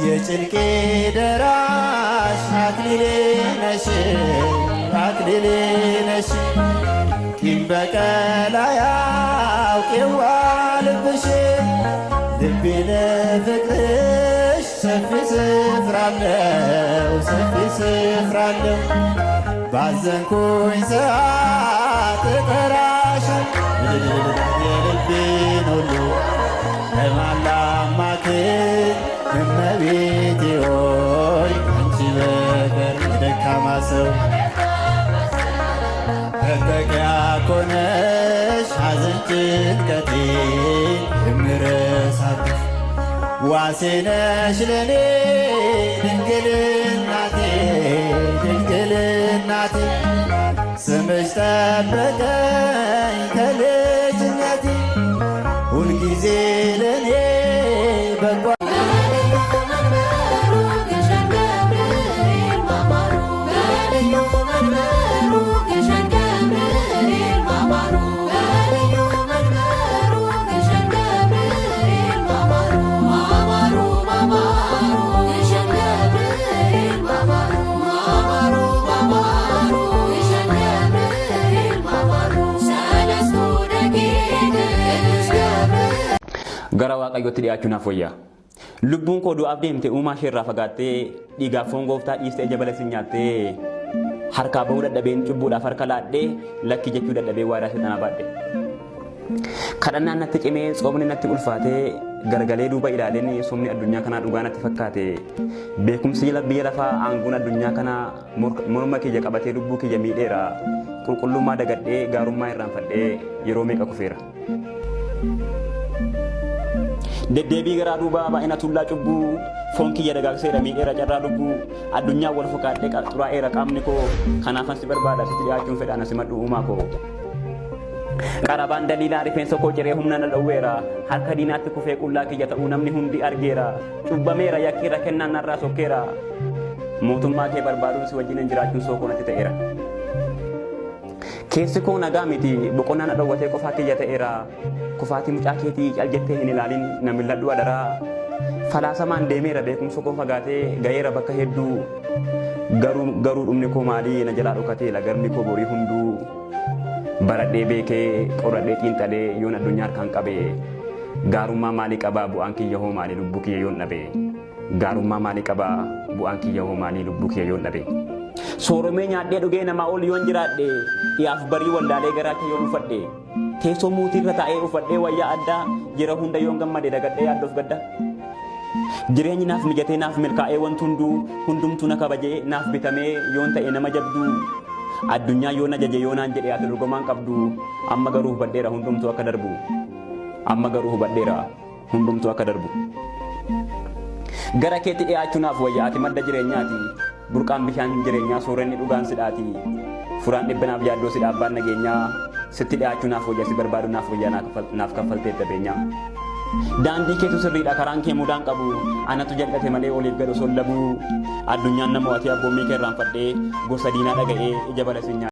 የጭንቄ ደራሽ አክሊሌ ነሽ አክሊሌ ነሽ ቂም በቀል አያውቅ የዋልብሽ ልቤ ለፍቅርሽ ሰፊ ስፍራ አለው ሰፊ ስፍራ አለው ባዘንኩኝ ሰዓት እጠራሻለሁ የልቤን ሁሉ ለማን ላማክር እመቤቴ ሆይ አንቺ በቀር የደካማ ሰው መጠጊያ ኮነሽ ሐዘን ጭንቀቴ የምረሳብሽ ዋሴ ነሽ ለኔ ድንግል እናቴ ድንግል እናቴ ስምሽ ጠበቀኝ ከልጅነቴ ሁልጊዜ ለኔ በጎ gara waaqayyotti dhiyaachuudhaaf wayyaa lubbuun koo du'aaf deemte uumaa ishee irraa fagaattee dhiigaaf foon gooftaa dhiistee ija balasi nyaattee harkaa bahuu dadhabeen cubbuudhaaf harka laadhee lakki jechuu dadhabee waadaa seexanaa baadhe kadhannaan natti cimee soomni natti ulfaatee gargalee duuba ilaaleen soomni addunyaa kanaa dhugaa natti fakkaate beekumsi biyya lafaa aanguun addunyaa kanaa morma kiyya qabatee lubbuu kiyya miidheera qulqullummaa dagadhee gaarummaa irraanfadhee yeroo meeqa kufeera deddeebii garaa duuba baay'ina tullaa cubbuu foon kiyya dagaagseera miidheera carraa lubbuu addunyaa wal fakkaadhee xuraa'eera qaamni koo kanaafan si barbaada sitti dhiyaachuun fedhaan asi madhu uumaa koo qarabaan daliilaa rifeensa koo ciree humna na dhowweera harka diinaatti kufee qullaa kiyya ta'uu namni hundi argeera cubbameera yakkiirra kennaan narraa sokkeera mootummaa kee barbaaduun si wajjin jiraachuun sookoo natti ta'eera keessi koo nagaa miti boqonnaa na dhowwatee qofaa kiyya ta'eera kufaatii mucaa keetii caljettee hin ilaalin na milladhu adaraa falaasamaan deemeera beekumsa koo fagaatee ga'eera bakka hedduu garuu dhumni koo maalii na jalaa dhokatee lagarni koo borii hunduu baradhee beekee qoradhee xiinxalee yoon addunyaa harkaan qabee gaarummaa maalii qabaa bu'aan kiyya hoo maalii lubbuu kiyya yoon dhabe gaarummaa maalii qabaa bu'aan kiyya hoo maalii lubbuu kiyya yoon dhabe sooromee nyaadhee dhugee namaa ol yoon jiraadhe dhiyaaf barii wallaalee garaacha yoon ufadhe teessoo muutii irra taa'ee ufadhee wayyaa addaa jira hunda yoon gammade dagadhee yaaddoof gadda jireenyi naaf mijatee naaf milkaa'ee wanti hundumtuu na kabajee naaf bitamee yoon ta'e nama jabduu addunyaa yoon ajaje yoonaan jedhee ati dorgomaan qabdu amma garuu hubadheera hundumtuu akka darbu amma garuu hubadheera hundumtuu akka darbu gara keetti dhiyaachuunaaf wayyaa ati madda jireenyaati burqaan bishaan jireenyaa soorenni dhugaan sidhaati furaan dhibbanaaf yaaddoo sidhaaf baan nageenyaa sitti dhiyaachuunaaf wayyaa si barbaadu naaf wayyaa naaf kaffaltee dabeenyaa daandii keetu sirriidha karaan kee mudaan qabu anatu jalqate malee oliif gad osoo labuu addunyaan nama watii abboommii kee irraanfadhee gosa diinaa dhaga'ee ija balasinyaa